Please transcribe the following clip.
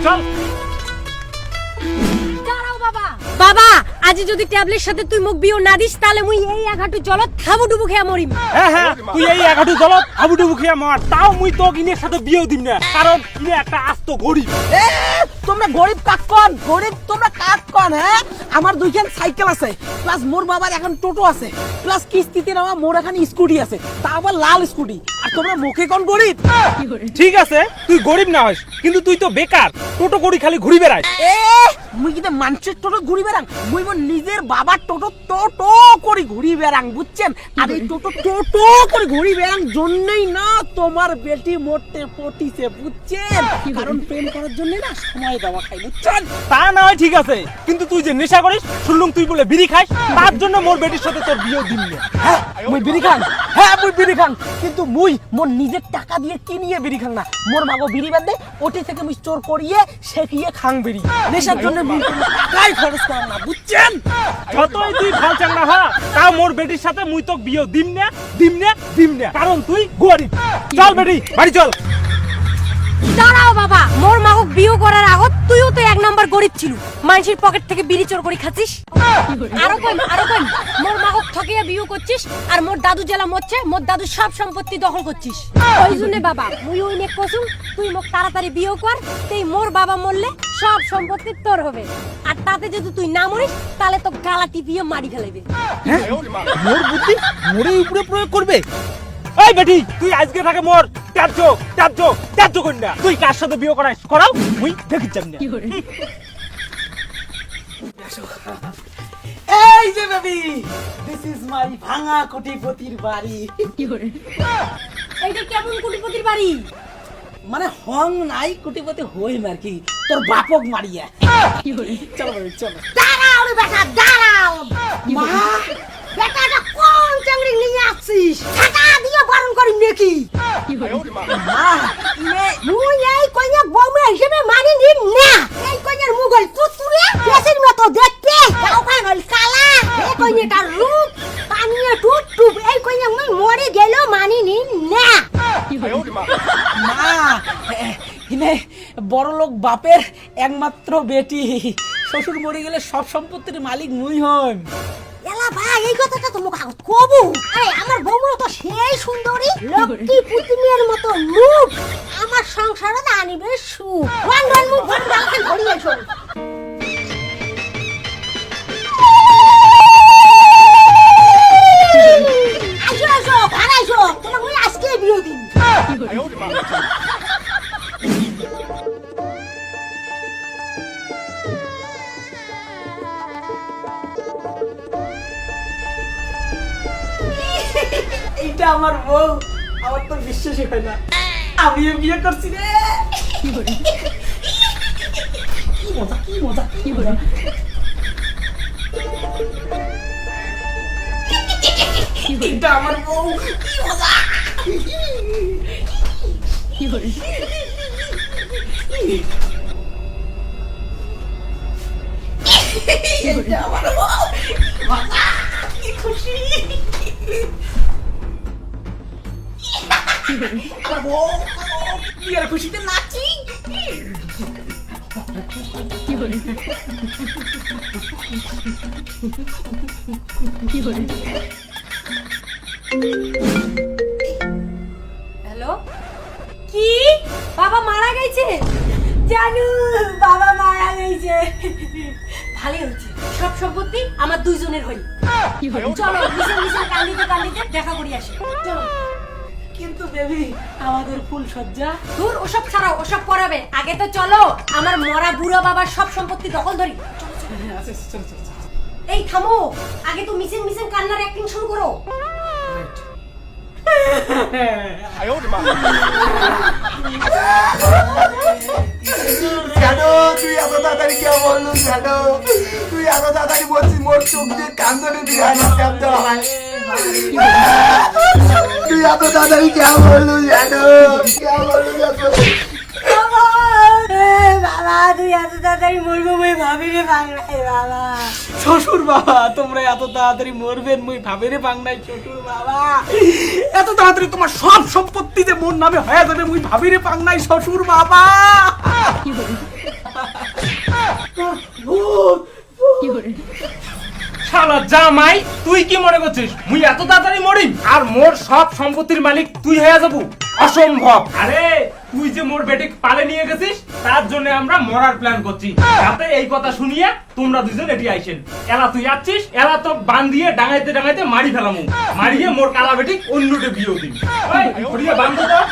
চল। দাঁড়াও বাবা। বাবা আজ যদি ট্যাবলেট সাথে তুই মুখ বিও না দিস তাহলে মুই এই আঘাটু জলত হাবুডুবু খেয়া মরিম। হ্যাঁ তুই এই আঘাটু জলত হাবুডুবু খেয়া মর, তাও মুই তো ইনের সাথে বিয়েও দিম না, কারণ ইনে একটা আস্ত গরিব। তোমরা গরিব কাকন, গরিব তোমরা কাকন। হ্যাঁ, আমার দুইখান সাইকেল আছে, প্লাস মোর বাবার এখন টোটো আছে, প্লাস কিস্তিতে নেওয়া মোর এখন স্কুটি আছে, তা আবার লাল স্কুটি। আর তোমরা মুখে কোন গরিব? ঠিক আছে তুই গরিব না হস, কিন্তু তুই তো বেকার, টোটো করি খালি ঘুরি বেড়াই। মুই কিন্তু মানুষের টোটো ঘুরি বেড়াং, মুই মোর নিজের বাবার টোটো টোটো করে ঘুরি বেড়াং, বুঝছেন? আর এই টোটো টোটো করে ঘুরি বেড়াং জন্যই না তোমার বেটি মরতে পটিছে, বুঝছেন? কারণ প্রেম করার জন্য না সময় দেওয়া খাই, বুঝছেন? তা না হয় ঠিক আছে, কিন্তু তুই যে নেশা করিস, শুনলুম তুই বলে বিড়ি খাস, তার জন্য মোর বেটির সাথে তোর বিয়েও দিম না। হ্যাঁ মুই বিড়ি খাং, হ্যাঁ মুই বিড়ি খাং, কিন্তু মুই মোর নিজের টাকা দিয়ে কিনিয়ে বিড়ি খাং না। মোর মাগো বিড়ি বাদ দে, ওটি থেকে মুই চোর করিয়ে শেখিয়ে খাং বিড়ি। নেশার জন্য মুই কোনো টাকাই খরচ করাম না, বুঝছেন? যতই তুই ভাল চাংনা হ, তাও মোর বেটির সাথে মুই তোক বিয়েও দিম না, কারণ তুই গরিব। চল বেটি বাড়ি চল। দাঁড়াও বাবা, মোর মাহক বিয়ে করার আগত তুইও তো এক নাম্বার গরিব ছিল, মানুষের পকেট থেকে বিড়ি চোর করে খাচ্ছিস। আরো কই মোর মাহক ঠকিয়ে বিয়ে করছিস, আর মোর দাদু জেলা মরছে, মোর দাদু সব সম্পত্তি দখল করছিস। ওই জন্য বাবা মুই ওই নে কসুম, তুই মোক তাড়াতাড়ি বিয়ে কর, তেই মোর বাবা মরলে সব সম্পত্তি তোর হবে। আর তাতে যদি তুই না মরিস তাহলে তো গালা টিপিয়ে মারি ফেলাইবে। মোর বুদ্ধি মোরে উপরে প্রয়োগ করবে? এই বেটি তুই আজকে থাকে মোর ত্যায্য কন্যা, তুই কার সাথে বিয়ে করাও মুই দেখি চাই না। এই যে বেবি, দিস ইজ মাই ভাঙা কোটিপতির বাড়ি। এইটা কেমন কোটিপতির বাড়ি? মানে হং নাই, কোটিপতি হই আর কি, তোর বাপক মারিয়া। চলো বেবি চলো। দাঁড়াও রে বেটা, দাঁড়াও। মা, বেটাটা কোন চাংড়ি নিয়ে আসছিস? টাকা দিয়ে বারণ করি নাকি? মা, মুই এই কইয়া বউমা হিসেবে মানি নিম না। এই কইয়ার মুগল তুতুরে কেসের মতো দেখতে, কাউকা হল কালা। এই কইয়াটার রূপ পানিয়ে টুপ এই কইয়া মুই মরে গেল মানি নিম না। মা, ইনে বড় লোক বাপের একমাত্র বেটি, শ্বশুর মরে গেলে সব সম্পত্তির মালিক মুই হই। এলা ভাই এই কথাটা তো মুখ আগত কবু। আরে আমার বউমা তো সেই সুন্দরী, লক্ষ্মী পুতুমের মতো মুখ, আমার সংসারে আনিবে সুখ। রন মুখ ভরে ডালকে ধরি এসো। আসো ভাড়াইছো, তোমার মুই আজকে বিয়ে দিন। এইটা আমার বউ, আমার তো বিশ্বাসই হয় না আমিও বিয়ে করছি রে। কি মজা। এটা আমার বউ, কি মজা। এটা আমার বউ, মজা, কি খুশি। বিয়ের খুশিতে নাচি। হ্যালো, কি বাবা মারা গেছে? জানু বাবা মারা গেছে। ভালোই হচ্ছে, সব সম্পত্তি আমার দুইজনের হই। চলো মিশন কান্দিতে দেখা করি আসি। চলো। কিন্তু বেবি আমাদের ফুল সজ্জা। দূর ওসব ছাড়াও, ওসব পড়াবে, আগে তো চলো আমার মরা বুড়ো বাবার সব সম্পত্তি দখল ধরি। এই থামো, আগে তো মিশন কান্নার অ্যাক্টিং শুরু করো। জানো তুই এত তাড়াতাড়ি কে বললু? জানো তুই এত তাড়াতাড়ি বলছিস মোর চোখ দিয়ে কান্দনে বিহানি শব্দ হয়। তুই এত তাড়াতাড়ি কে বললু? জানো কে বললু? বাবা তুই এত তাড়াতাড়ি মরবো মুই ভাবি রে বাংলায়। বাবা শ্বশুর বাবা, তোমরা এত তাড়াতাড়ি মরবেন মুই ভাবে রে বাংলায়। শ্বশুর বাবা, এত তাড়াতাড়ি তোমার সব সম্পত্তি যে মোর নামে হয়ে যাবে মুই ভাবি রে বাংলায়। শ্বশুর বাবা। শালা জামাই, তুই কি মনে করছিস মুই এত তাড়াতাড়ি মরিম আর মোর সব সম্পত্তির মালিক তুই হয়ে যাবো? অসম্ভব। আরে তুই যে মোর বেটিক পালে নিয়ে গেছিস তার জন্য আমরা মরার প্ল্যান করছি, যাতে এই কথা শুনিয়ে তোমরা দুজন এটি আইছেন। এলা তুই যাচ্ছিস, এলা তো বান দিয়ে ডাঙাইতে ডাঙাইতে মারি ফেলামু, মারিয়ে মোর কালা বেটিক অন্যটে বিয়ে দিবি। ওই ঘুরিয়ে বান্ধ দাও।